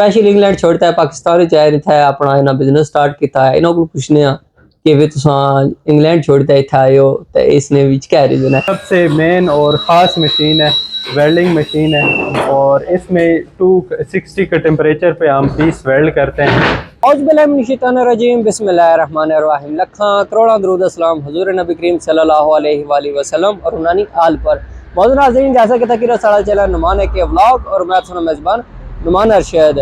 Special England छोड़ता है पाकिस्तान च आया था अपना इन्हें बिजनेस स्टार्ट किया है। इन्हों को पूछने कि वे तुसा इंग्लैंड छोड़ता इतना आए हो तो इसने विच क्या रीजन है? सबसे मेन और ख़ास मशीन है, वेल्डिंग मशीन है और इसमें 260 के टेम्परेचर पे हम पीस वेल्ड करते हैं। औज़ुबिल्लाहिमिनश्शैतानिर्रजीम बिस्मिल्लाहिर्रहमानिर्रहीम। लखा करोड़ा दरूद अस्सलाम हुज़ूर नबी करीम सल्लल्लाहु अलैहि वसल्लम और उन्हानी आल पर। मौजूद नाज़रीन, जैसा कि तक सारा चला नुमान के व्लॉग और मैं सुना मेज़बान नुमान अरशद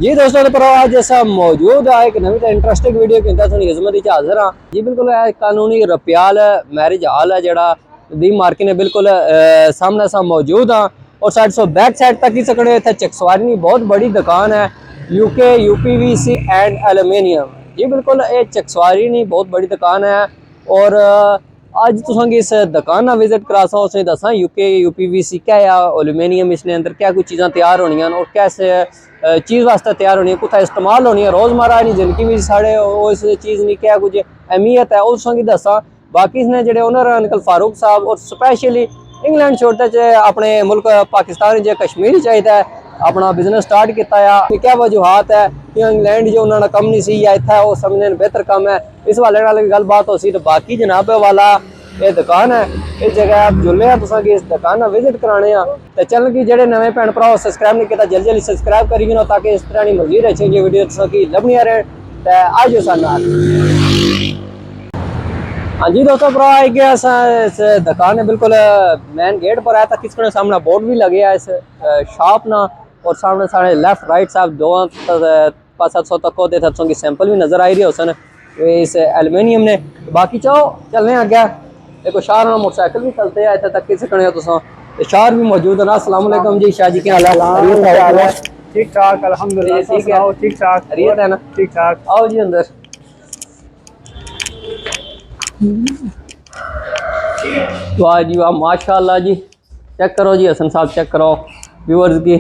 जी। दोस्तों तो आज जैसा मौजूद है एक नवी इंटरेस्टिंग वीडियो की थोड़ी खिदमत हाजिर हाँ जी। बिल्कुल कानूनी रपियाल मैरिज हाल है जड़ा दी मार्केट ने बिल्कुल सामने सा मौजूद हाँ और साइड सो बैक साइड तक ही सकड़े थे चकसवारी बहुत बड़ी दुकान है यूके यूपीवीसी एंड एल्यूमिनियम जी। बिल्कुल ये चकसवारी नहीं बहुत बड़ी दुकान है और आज तुम इस दुकान विजिट करा सो उसे दसा यूके यूपीवीसी क्या या एल्यूमिनियम इसने अंदर क्या कुछ चीज़ां तैयार होनी और कैसे चीज़ वास्ते तैयार होनी है कुछ इस्तेमाल होनी है रोज़मर्रा की जिंदगी में साढ़े उस चीज़ की क्या कुछ अहमियत है उस दसा। बाकी इसने जो ओनर अंकल फारूक साहब और स्पेशली इंग्लैंड छोड़ते अपने मुल्क पाकिस्तान जो कश्मीर चाहिए अपना बिजनेस स्टार्ट किया क्या वजूहत है कि इंग्लैंड जो उन्होंने कम नहीं सी या इतना वो समझने बेहतर कम है इस वाले नाल गलबात हो सी। तो बाकी जनाब वाला ये दुकान है इस जगह आप जुले तुसा इस दुकान विजिट कराने तो चैनल की जेडे नवे भैन भरा सब्सक्राइब नहीं किया जल्दी जल्दी सब्सक्राइब करी गिनो ताकि इस तरह की मजीद अच्छी वीडियो तुसा की लभनियां रहे। तो आज साल हाँ जी दोस्तों भरा आई गया इस दुकान है बिल्कुल मेन गेट पर आया था किसके सामने बोर्ड भी लगे है इस शॉप ना और सामने साढ़े लेफ्ट राइट साहब दो 500-700 तक होते थे सैंपल भी नजर आ रही है उसन इस एल्यूमिनियम ने। बाकी चाहो चलने आ गया देखो शार मोटरसाइकिल भी चलते हैं इतने तक किस शार भी मौजूद है ना। अस्सलाम वालेकुम जी शाह जी क्या हाल है? ठीक ठाक अल्हम्दुलिल्लाह। ठीक है ठीक ठाक खैरियत है ना? ठीक ठाक। आओ जी अंदर। वाह जी वाह माशाल्लाह जी। चेक करो जी हसन साहब चेक करो व्यूअर्स की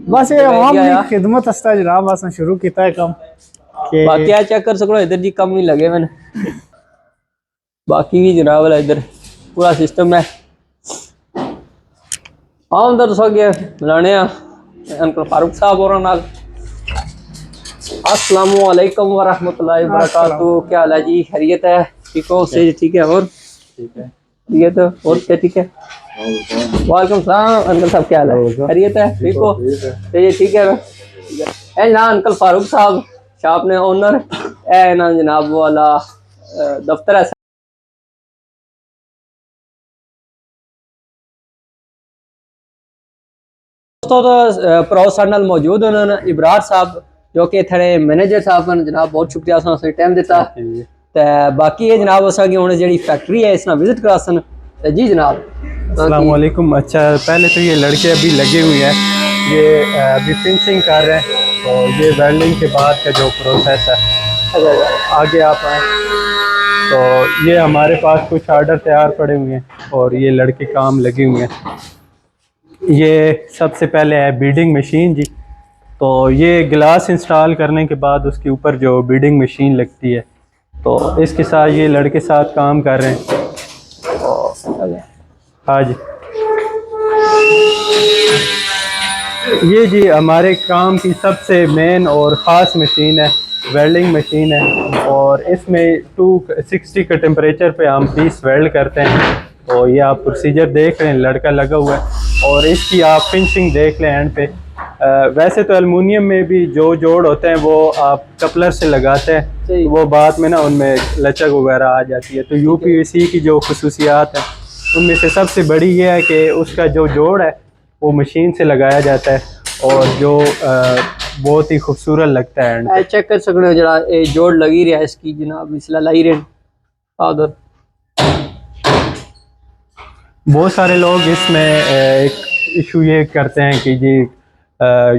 बस ये हम खिदमत हस्ता जनाब बस शुरू किया है काम के बाकी आ चेक कर सको इधर जी कम नहीं लगे मैंने बाकी भी जनाब वाला इधर पूरा सिस्टम है। हाँ अंदर तुस गया बुलाने अंकल फारूक साहब और नाल। अस्सलामु अलैकुम व रहमतुल्लाहि व बरकातहू। क्या हाल है जी? खैरियत है? ठीक हो से? ठीक है और ठीक है खैरियत और क्या ठीक है? वालेकुम सलाम अंकल साहब क्या हाल है? खैरियत है? ठीक हो से? ठीक है ना ए ना अंकल फारूक साहब शॉप ने ओनर ए ना जनाब वाला दफ्तर है दोस्तों। प्रोफेशनल मौजूद उन्होंने इब्रार साहब जो कि थोड़े मैनेजर साहब ने जनाब बहुत शुक्रिया उसने टाइम दिता। तो बाकी ये जनाब असा की जी फैक्ट्री है इसना विजिट करा सन जी जनाब। अस्सलाम वालेकुम। अच्छा पहले तो ये लड़के अभी लगे हुए हैं ये अभी फिनिशिंग कर रहे हैं तो ये वेल्डिंग के बाद का जो प्रोसेस है आगे आप आए तो ये हमारे पास कुछ आर्डर तैयार पड़े हुए हैं और ये लड़के काम लगे हुए हैं। ये सबसे पहले है बीडिंग मशीन जी। तो ये गिलास इंस्टॉल करने के बाद उसके ऊपर जो बीडिंग मशीन लगती है तो इसके साथ ये लड़के साथ काम कर रहे हैं। हाँ जी ये जी हमारे काम की सबसे मेन और ख़ास मशीन है, वेल्डिंग मशीन है और इसमें 260 के टेम्परेचर पे हम पीस वेल्ड करते हैं। तो ये आप प्रोसीजर देख रहे हैं लड़का लगा हुआ है और इसकी आप फिनिशिंग देख लें एंड पे। वैसे तो एल्युमिनियम में भी जो जोड़ होते हैं वो आप कपलर से लगाते हैं वो बाद में ना उनमें लचक वगैरह आ जाती है। तो यूपीवीसी की जो खसूसियात है उनमें से सबसे बड़ी ये है कि उसका जो जोड़ है वो मशीन से लगाया जाता है और जो बहुत ही खूबसूरत लगता है। चेक कर सकते हो जरा जोड़ लगी रहा है इसकी जनाब इसला लाई रहे उधर। बहुत सारे लोग इसमें एक इशू ये करते हैं कि जी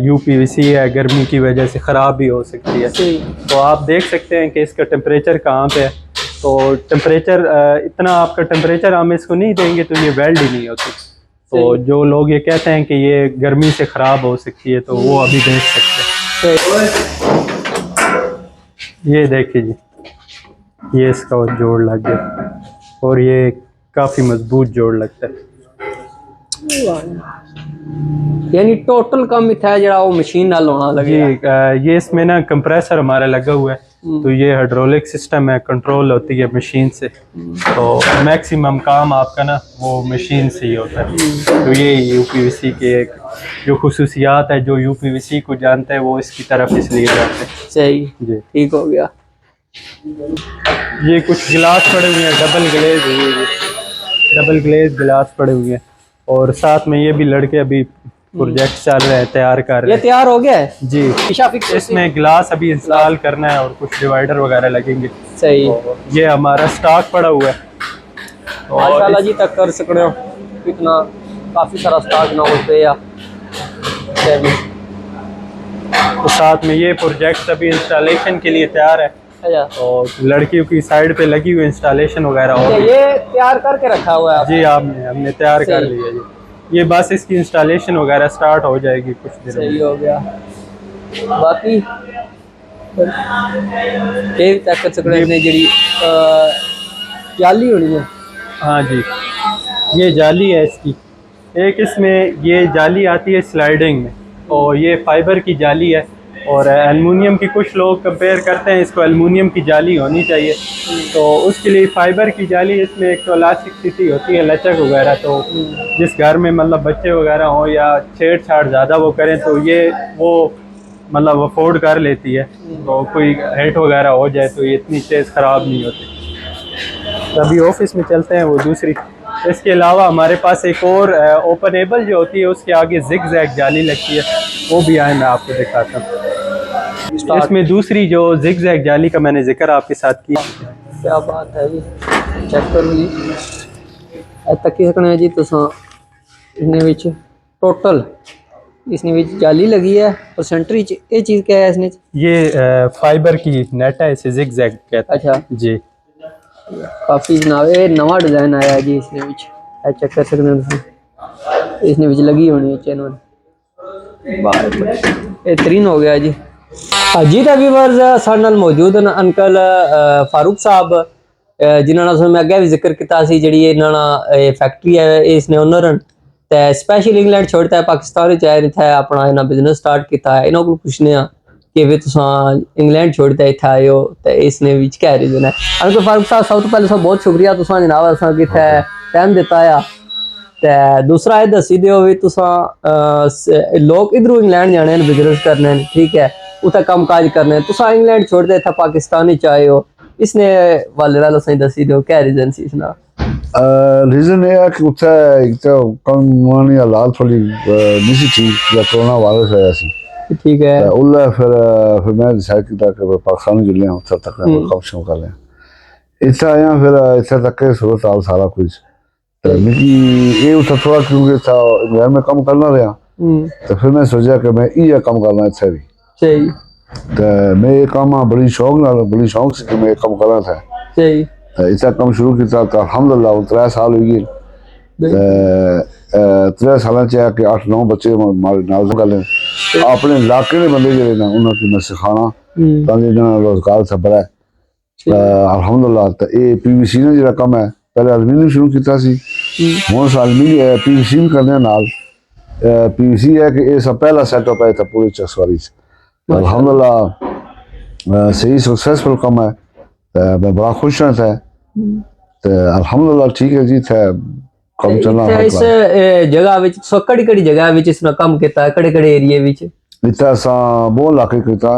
यूपीवीसी है गर्मी की वजह से ख़राब भी हो सकती है। तो आप देख सकते हैं कि इसका टेम्परेचर कहाँ पे है। तो टेम्परेचर इतना आपका टेम्परेचर हम इसको नहीं देंगे तो ये वेल्ड ही नहीं होती। तो जो लोग ये कहते हैं कि ये गर्मी से ख़राब हो सकती है तो वो अभी देख सकते हैं। ये देखिए जी ये इसका जोड़ लग गया और ये काफ़ी मजबूत जोड़ लगता है। यानी टोटल काम इतना है जरा वो मशीन नाल होना लगे। जी, ये इसमें ना कंप्रेसर हमारा लगा हुआ है, तो ये हाइड्रोलिक सिस्टम है, कंट्रोल होती है मशीन से, तो मैक्सिमम काम आपका ना वो मशीन से ही होता है। तो ये यूपीवीसी के एक जो खुसूसियात है, जो यूपीवीसी को जानता है वो इसकी तरफ इसलिए जाते हैं। सही जी, ठीक हो गया। ये कुछ गिलास पड़े हुए हैं, डबल ग्लेज हुई है, डबल ग्लेज गिलास पड़े हुए हैं, और साथ में ये भी लड़के अभी प्रोजेक्ट चल रहे हैं, तैयार कर रहे ये हैं। तैयार हो गया है जी, शीशा फिक्स इसमें ग्लास अभी इंस्टॉल करना है और कुछ डिवाइडर वगैरह लगेंगे। सही ये हमारा स्टॉक पड़ा हुआ है, माशाल्लाह जी तक कर सकते हो कितना काफी सारा स्टॉक ना होते या तो साथ में ये प्रोजेक्ट अभी इंस्टॉलेशन के लिए तैयार है, अच्छा। और लड़कियों की साइड पे लगी हुई इंस्टॉलेशन वगैरह हो गई। ये तैयार करके रखा हुआ है जी, हमने तैयार कर लिया जी। ये बस इसकी इंस्टॉलेशन वगैरह स्टार्ट हो जाएगी कुछ दिनों में। सही हो गया। बाकी ये चेक कर सकते हैं जी जाली होनी है। हाँ जी, ये जाली है इसकी, एक इसमें ये जाली आती है स्लाइडिंग में, और ये फाइबर की जाली है, और एलुमिनियम की कुछ लोग कंपेयर करते हैं इसको, एलुमिनियम की जाली होनी चाहिए, तो उसके लिए फाइबर की जाली। इसमें एक तो इलास्टिसिटी होती है, लचक वगैरह, तो जिस घर में मतलब बच्चे वगैरह हों या छेड़छाड़ ज़्यादा वो करें तो ये वो मतलब अफोर्ड कर लेती है, तो कोई हिट वगैरह हो जाए तो ये इतनी तेज़ ख़राब नहीं होती। तो अभी ऑफिस में चलते हैं वो दूसरी। इसके अलावा हमारे पास एक और ओपनेबल जो होती है, उसके आगे जिग जैग जाली लगती है, वो भी आए मैं आपको दिखाता हूँ। इसमें दूसरी जो जिग जैग जाली का मैंने जिक्र आपके साथ किया। क्या बात है जी, चेक करो जी तक सकने जी तुसा इसने विच टोटल इसने विच जाली लगी है, और सेंटर च ये चीज़ क्या है इसने? ये फाइबर की नेट है, इसे जिग जैग कहते हैं। अच्छा जी, काफ़ी जनाब ये नवा डिज़ाइन आया है जी इसने विच, चेक कर सकते हैं तुम इसने विच लगी होनी है चैनल बेहतरीन हो गया जी। जी तो व्यूअर्स साडे नाल मौजूद हैं अंकल फारूक साहब जिन्होंने मैं अगे भी जिक्र किया सी जी फैक्ट्री है इसने ओनर हैं, तो स्पैशल इंग्लैंड छोड़ता है पाकिस्तान आए इतना अपना इन्हें बिजनेस स्टार्ट किया है। इन्हों को पूछने कि भी तुसा इंग्लैंड छोड़ता इतना आए हो, तो इसने भी क्या रीजन है? अंकल फारूक साहब सब तो पहले बहुत शुक्रिया तुसा जनाब असा कि टाइम दिता है, तो दूसरा ये दसी दियो भी तुसा लोग इधरों इंग्लैंड जाने बिजनेस करने, ठीक है, उतना काम काज करने, तुसा इंग्लैंड छोड़ते इतना पाकिस्तान आए हो, इसने वाले वाला सही दसी दियो क्या रीजन सी इसना? रीजन ये है कि उत्थे एक तो कानूनी हालात थोड़ी नहीं सी ठीक, या कोरोना वायरस आया सी, ठीक है, उल्ला फिर मैं डिसाइड किया कि पाकिस्तान जुड़े हैं, उत्थे तक कम शम कर लें। इतना आया फिर इतने तक के सूरत हाल सारा कुछ, तो मिगी ये उत्थे थोड़ा क्योंकि घर में कम करना रहा, तो फिर मैं सोचा कि मैं ये कम करना इतने भी सही, तो मैं ये काम बड़ी शौक से कि मैं कम करना था, सही, इतना कम शुरू किया, तो अल्हम्दुलिल्लाह 3 साल हो गए। 3 साल च कि 8-9 बच्चे मारे नाल कर लें, अपने इलाके के बंदे जो ना उन्होंने मैं सिखाना ताकि रोजगार सब बड़ा अल्हम्दुलिल्लाह। तो ये पीवीसी ने जो कम है पहले एलुमिनियम शुरू किया सी, हुण पीवीसी भी करने नाल पीवीसी है कि ये सब पहला सेटअप है पूरी चकसवारी अल्हम्दुलिल्लाह सही सक्सेसफुल कम है, तो मैं बड़ा खुश हूँ था, तो अल्हम्दुलिल्लाह ठीक है जी था कम चलना है। इस जगह विच सो कड़ी जगह विच इसने काम किया है, कड़े एरिया विच इतना सा बहुत इलाके किया,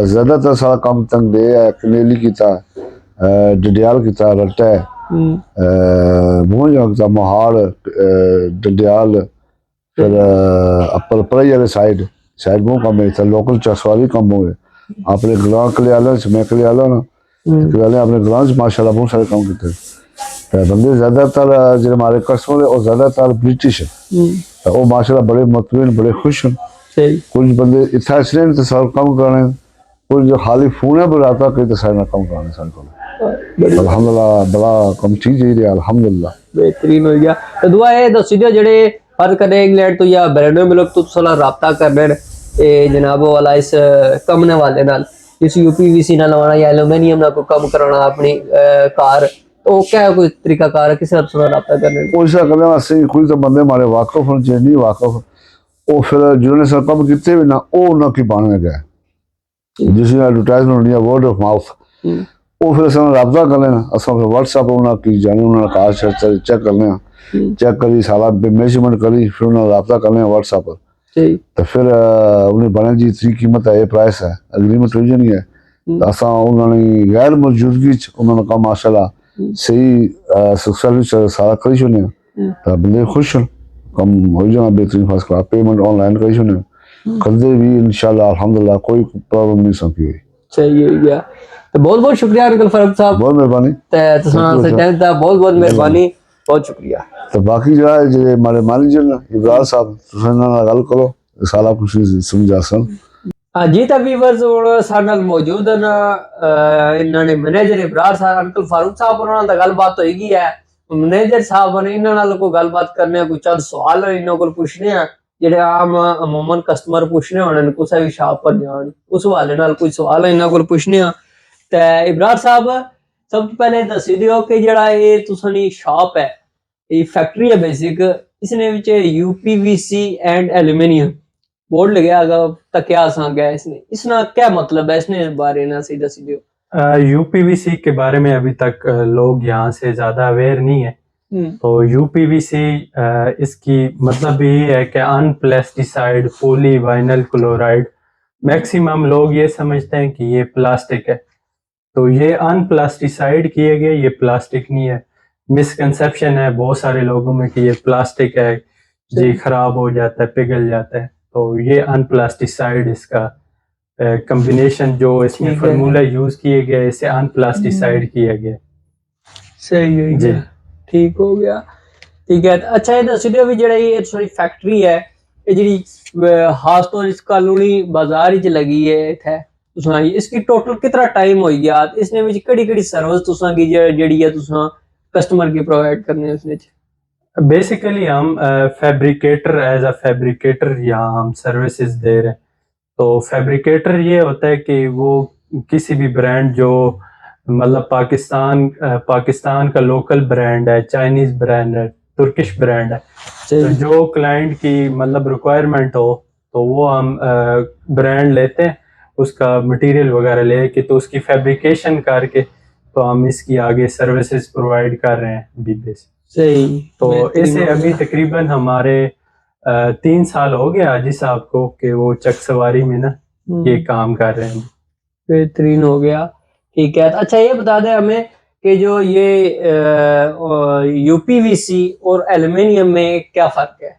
ज्यादातर सारा काम तंग दे है, कनेली किया, डडियाल किया, रट्टा है, बहुत जगह मोहाड़, डडियाल, फिर अपर पराई वाले साइड बहुत कम है, लोकल चसवाली कम हो गए, अपने गलां कलियाला मैं कलियाला ना कलियाले अपने गलां माशाल्लाह बहुत सारे काम किए, बंदे ज्यादातर जो हमारे कस्टमर है और ज्यादातर ब्रिटिश है, तो वो माशाल्लाह बड़े मतमीन बड़े खुश हैं। कुछ बंदे इतना इसलिए तो सर कम करने, कुछ जो खाली फोन है बुलाता कहीं तो सर ना कम करने सर को अल्हम्दुलिल्लाह बड़ा कम चीज ही अल्हम्दुलिल्लाह बेहतरीन हो गया। तो दुआ है दसी दियो जेड़े फर्क करे इंग्लैंड तो या ब्रेडो में लोग तो सला राब्ता करने जनाब वाला इस कमने वाले नाल इस यूपीवीसी ना लवाना या एल्यूमिनियम ना को कम कराना अपनी कार, तो क्या कोई तरीका कार है किसी से राब्ता करने कोई सा करने वास्ते कोई तो बंदे हमारे वाकफ होने चाहिए, नहीं वाकफ ਉਹ ਫਿਰ ਜਿन्होंने सर ਕੰਮ ਕੀਤੇ ਵੀ ਨਾ ਉਹ ਉਹਨਾਂ ਕੀ ਬਣ ਗਏ ਜਿਸ ਨੇ ਐਡਵਰਟਾਈਜ਼ਮੈਂਟ ਹੁੰਦੀ ਹੈ ਵਰਡ ਆਫ ਮਾउथ ਉਹ ਫਿਰ ਸਾਨੂੰ ਰਾਬਤਾ ਕਰ ਲੈਣਾ ਅਸਾਂ ਫਿਰ WhatsApp ਉਹਨਾਂ ਕੀ ਜਾਣੇ ਉਹਨਾਂ ਦਾ ਕਾਸ਼ ਚੈੱਕ ਕਰਨੇ ਆ ਚੈੱਕ ਕਰੀ ਸਾਰਾ मेजरमेंट करी फिर उन्हें रब्ता कर लें WhatsApp पर तो फिर उन्हें बने जी इतनी कीमत है ये प्राइस है एग्रीमेंट हो जानी है तो असा उन्होंने गैर मौजूदगी उन्होंने कहा माशाल्लाह सही सक्सेसफुल सारा करी छोड़ने तो बंदे खुश हैं कम हो जाना बेहतरीन फर्स्ट क्लास पेमेंट ऑनलाइन करी छोड़ने करते भी इंशाल्लाह अल्हम्दुलिल्लाह कोई प्रॉब्लम नहीं सकी हुई सही हो गया तो बहुत बहुत शुक्रिया अंकल फारूक साहब बहुत मेहरबानी बहुत बहुत मेहरबानी बहुत शुक्रिया तो बाकी जो है जो हमारे मैनेजर ने इब्रार साहब तुम गल करो सारा कुछ समझा सन हाँ जी तो व्यूअर्स ਹੁਣ ਸਾਡੇ ਨਾਲ ਮੌਜੂਦ ਹਨ ਇਹਨਾਂ ਨੇ ਮੈਨੇਜਰ ਇਬਰਾਰ ਸਾਹਿਬ ਅੰਕਲ ਫਾਰੂਕ ਸਾਹਿਬ ਉਹਨਾਂ ਨਾਲ ਗੱਲਬਾਤ ਹੋਏਗੀ ਹੈ ਮੈਨੇਜਰ ਸਾਹਿਬ ਨੇ ਇਹਨਾਂ ਨਾਲ ਕੋਈ ਗੱਲਬਾਤ ਕਰਨੇ ਆ ਕੋਈ ਚੰਦ ਸਵਾਲ ਇਹਨਾਂ ਕੋਲ ਪੁੱਛਣੇ ਆ ਜਿਹੜੇ ਆਮ ਅਮੂਮਨ ਕਸਟਮਰ ਪੁੱਛਣੇ ਹੋਣੇ ਨੇ ਕਿਸੇ ਵੀ ਸ਼ਾਪ ਪਰ ਜਾਣ ਉਸ ਹਵਾਲੇ ਨਾਲ ਕੋਈ ਸਵਾਲ ਇਹਨਾਂ ਕੋਲ ਪੁੱਛਣੇ ਆ ਤੇ ਇਬਰਾਰ ਸਾਹਿਬ ਸਭ ਤੋਂ ਪਹਿਲੇ ਦੱਸ ਦਿਓ ਕਿ ਜਿਹੜਾ ਇਹ ਤੁਸਾਂ ਸ਼ਾਪ ਹੈ ये फैक्ट्री है बेसिक इसने विच यूपीवीसी एंड एल्यूमिनियम बोर्ड लगे आगा तक क्या संग है इसने इसना क्या मतलब है इसने इस बारे में सीधा सीधे यूपीवीसी के बारे में अभी तक लोग यहाँ से ज्यादा अवेयर नहीं है तो यूपीवीसी इसकी मतलब ये है कि अनप्लास्टिसाइड पॉली वाइनल क्लोराइड मैक्सिमम लोग ये समझते हैं कि ये प्लास्टिक है तो ये अनप्लास्टिसाइड किए गए ये प्लास्टिक नहीं है मिसकंसेप्शन है बहुत सारे लोगों में कि ये प्लास्टिक है ये खराब हो जाता है पिघल जाता है तो ये अनप्लास्टिसाइड इसका कॉम्बिनेशन जो इसमें फार्मूला यूज किए गए इसे अनप्लास्टिसाइड किया गया सही है जी ठीक हो गया ठीक है अच्छा ये दस दियो भी जेड़ा ये सॉरी फैक्ट्री है ये जेडी खास तौर इस कॉलोनी बाजार च लगी है इथे तुसा इसकी टोटल कितना टाइम हो गया इसने विच केड़ी-केड़ी सर्विस तुसा की जेडी है तुसा कस्टमर की प्रोवाइड करने हैं उसने बेसिकली हम फैब्रिकेटर एज अ फैब्रिकेटर यहाँ हम सर्विसेज दे रहे हैं तो फैब्रिकेटर ये होता है कि वो किसी भी ब्रांड जो मतलब पाकिस्तान का लोकल ब्रांड है चाइनीज ब्रांड है तुर्किश ब्रांड है तो जो क्लाइंट की मतलब रिक्वायरमेंट हो तो वो हम ब्रांड लेते हैं उसका मटेरियल वगैरह लेके तो उसकी फैब्रिकेशन करके तो हम इसकी आगे सर्विसेज प्रोवाइड कर रहे हैं बीबे से सही तो इसे अभी तकरीबन हमारे 3 साल हो गया हाजी साहब को कि वो चक सवारी में ना ये काम कर रहे हैं बेहतरीन हो गया ठीक है अच्छा ये बता दें हमें कि जो ये यूपीवीसी और एल्युमिनियम में क्या फर्क है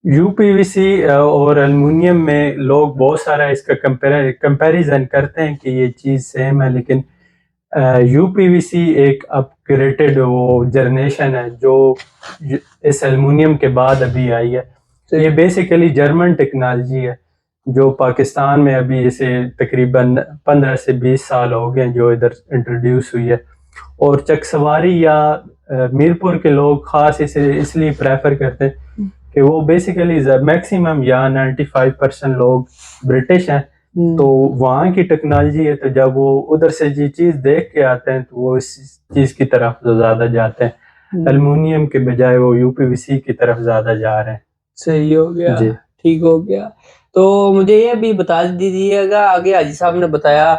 यूपीवीसी और एल्युमिनियम में लोग बहुत सारा इसका कंपैरिजन करते हैं कि ये चीज़ सेम है लेकिन यूपीवीसी एक अपग्रेडेड वो जनरेशन है जो इस एल्युमिनियम के बाद अभी आई है तो ये बेसिकली जर्मन टेक्नोलॉजी है जो पाकिस्तान में अभी इसे तकरीबन 15 से 20 साल हो गए जो इधर इंट्रोड्यूस हुई है और चकसवारी या मीरपुर के लोग खास इसे इसलिए प्रेफर करते हैं कि वो बेसिकली मैक्सिमम यहाँ 95% लोग ब्रिटिश हैं तो वहाँ की टेक्नोलॉजी है तो जब वो उधर से ये चीज देख के आते हैं तो वो इस चीज की तरफ तो ज्यादा जाते हैं एल्युमिनियम के बजाय वो यूपीवीसी की तरफ ज्यादा जा रहे हैं सही हो गया जी ठीक हो गया तो मुझे ये भी बता दीजिएगा आगे हाजी साहब ने बताया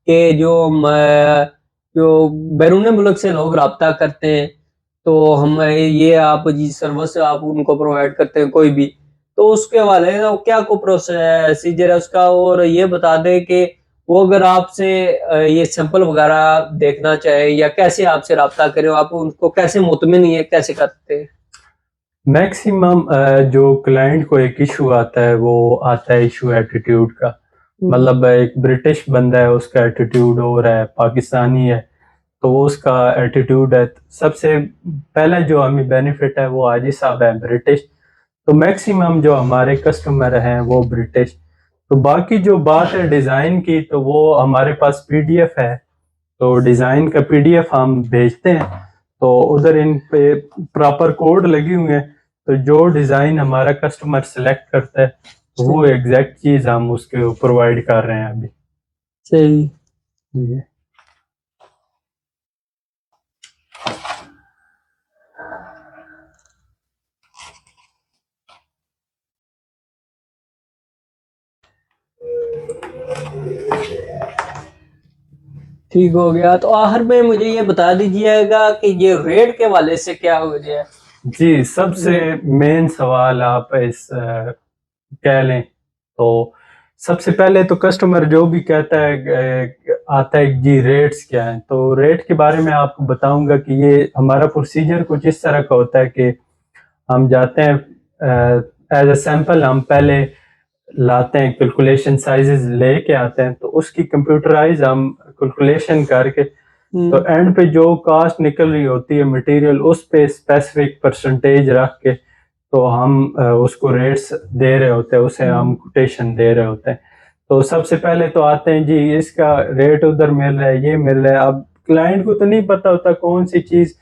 कि जो बैरून मुल्क से लोग रब्ता करते हैं तो हम ये आप जी सर्विस आप उनको प्रोवाइड करते हैं कोई भी तो उसके हवाले क्या को प्रोसीजर है उसका और ये बता दें कि वो अगर आपसे ये सैंपल वगैरह देखना चाहे या कैसे आपसे रब्ता करें आप उनको कैसे मुतमिन ये कैसे करते हैं मैक्सिमम जो क्लाइंट को एक इशू आता है वो आता है इशू एटीट्यूड का मतलब एक ब्रिटिश बंदा है उसका एटीट्यूड हो रहा है पाकिस्तानी है तो वो उसका एटीट्यूड है सबसे पहला जो हमें बेनिफिट है वो हाजी साहब है ब्रिटिश तो मैक्सिमम जो हमारे कस्टमर हैं वो ब्रिटिश तो बाकी जो बात है डिज़ाइन की तो वो हमारे पास पीडीएफ है तो डिज़ाइन का पीडीएफ हम भेजते हैं तो उधर इन पे प्रॉपर कोड लगे हुए हैं तो जो डिज़ाइन हमारा कस्टमर सेलेक्ट करता है तो वो एग्जैक्ट चीज़ हम उसके प्रोवाइड कर रहे हैं अभी सही ठीक हो गया। तो आखिर में मुझे ये बता दीजिएगा कि ये रेट के हवाले से क्या हो गया? जी, सबसे मेन सवाल आप इस कह लें तो सबसे पहले तो कस्टमर जो भी कहता है आता है जी रेट्स क्या हैं, तो रेट के बारे में आपको बताऊंगा कि ये हमारा प्रोसीजर कुछ इस तरह का होता है कि हम जाते हैं एज अ सैंपल, हम पहले लाते हैं कैलकुलेशन साइजेस लेके आते हैं, तो उसकी कंप्यूटराइज हम कैलकुलेशन करके तो एंड पे जो कास्ट निकल रही होती है मटेरियल उस पे स्पेसिफिक परसेंटेज रख के तो हम उसको रेट्स दे रहे होते हैं, उसे हम कोटेशन दे रहे होते हैं। तो सबसे पहले तो आते हैं जी इसका रेट उधर मिल रहा है, ये मिल रहा है। अब क्लाइंट को तो नहीं पता होता कौन सी चीज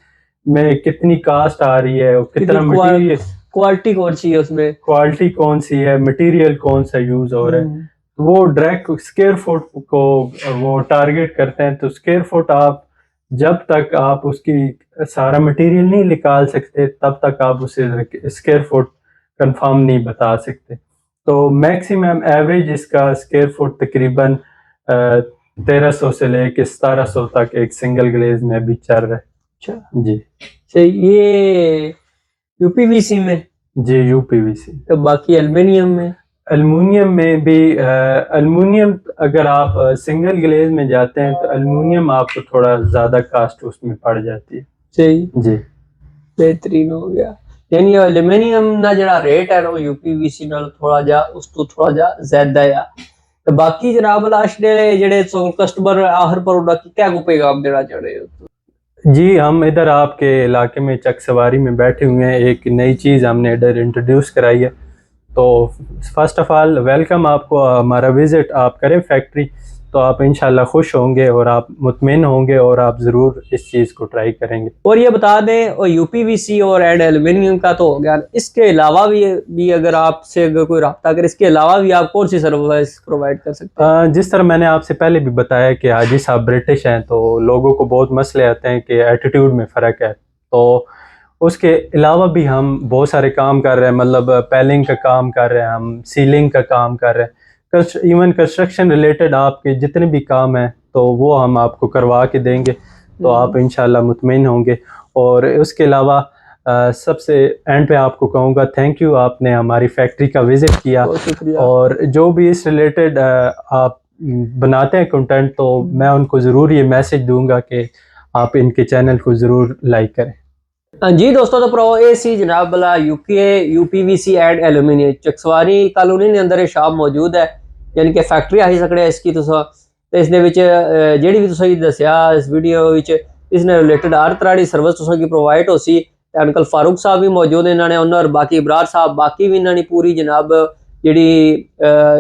में कितनी कास्ट आ रही है और कितना मटेरियल, क्वालिटी कौन सी है उसमें, क्वालिटी कौन सी है, मटेरियल कौन सा यूज हो रहा है। वो डायरेक्ट स्क्वायर फुट को वो टारगेट करते हैं। तो स्क्वायर फुट आप जब तक आप उसकी सारा मटेरियल नहीं निकाल सकते तब तक आप उसे स्क्वायर फुट कंफर्म नहीं बता सकते। तो मैक्सिमम एवरेज इसका स्क्वायर फुट तकरीबन 1300 से लेके 1700 तक एक सिंगल ग्लेज में भी चल रहा है। अच्छा जी ये यूपीवीसी में? जी यूपीवीसी। तो बाकी एल्युमिनियम में? एल्युमिनियम में भी एल्युमिनियम अगर आप सिंगल ग्लेज में जाते हैं तो एल्युमिनियम आपको थोड़ा ज्यादा कास्ट उसमें पड़ जाती है। सही जी बेहतरीन हो गया। यानी एल्यूमीनियम ना जरा रेट है ना यूपीवीसी नाल थोड़ा जा उस तो थोड़ा जा ज्यादा है। तो बाकी जनाब लास्ट डे जेड़े कस्टमर आखिर प्रोडक्ट क्या को पैगाम देना चाह रहे हो? जी, हम इधर आपके इलाके में चक सवारी में बैठे हुए हैं, एक नई चीज़ हमने इधर इंट्रोड्यूस कराई है। तो फर्स्ट ऑफ ऑल वेलकम आपको, हमारा विज़िट आप करें फैक्ट्री तो आप इंशाल्लाह खुश होंगे और आप मुतमिन होंगे और आप ज़रूर इस चीज़ को ट्राई करेंगे। और ये बता दें और यूपीवीसी और एड एल्यूमिनियम का तो हो गया, इसके अलावा भी अगर आपसे अगर कोई रब्ता करे इसके अलावा भी आप कौन सी सर्विस प्रोवाइड कर सकते हैं? जिस तरह मैंने आपसे पहले भी बताया कि हाजी साहब ब्रिटिश हैं तो लोगों को बहुत मसले आते हैं कि एटीट्यूड में फ़र्क है। तो उसके अलावा भी हम बहुत सारे काम कर रहे हैं, मतलब पैलिंग का काम कर रहे हैं, हम सीलिंग का काम कर रहे हैं, इवन कंस्ट्रक्शन रिलेटेड आपके जितने भी काम हैं तो वो हम आपको करवा के देंगे। तो आप इंशाल्लाह मुतमिन होंगे। और उसके अलावा सबसे एंड पे आपको कहूँगा थैंक यू, आपने हमारी फैक्ट्री का विज़िट किया। और जो भी इस रिलेटेड आप बनाते हैं कंटेंट तो मैं उनको ज़रूर ये मैसेज दूंगा कि आप इनके चैनल को ज़रूर लाइक करें। हाँ जी दोस्तों, तो प्रो ए सी जनाब भला UPVC and aluminium Chakswari colony के अंदर शॉप मौजूद है, यानी कि फैक्ट्री आई सकते इसकी। तुसा तो इसने जेड़ी भी तुसा दसिया इस वीडियो इसने रिलेटेड हर तरह की सर्विस तुसा की प्रोवाइड हो सी। अंकल फारूक साहब भी मौजूद इन्होंने और बाकी इब्रार साहब बाकी भी इन्होंने पूरी जनाब जी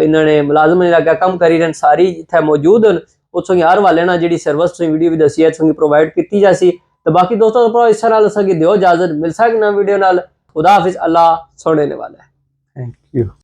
इन्होंने मुलाजम लगा कम करी रहे सारी इतने मौजूद हैं। उस हर वाले ना जी सर्विस वीडियो भी दसी है प्रोवाइड की जासी। तो बाकी दोस्तों तो इस तरह दियो इजाजत, मिल सके ना वीडियो नाल। खुदा हाफिज, अल्लाह सुनने वाला है। Thank you.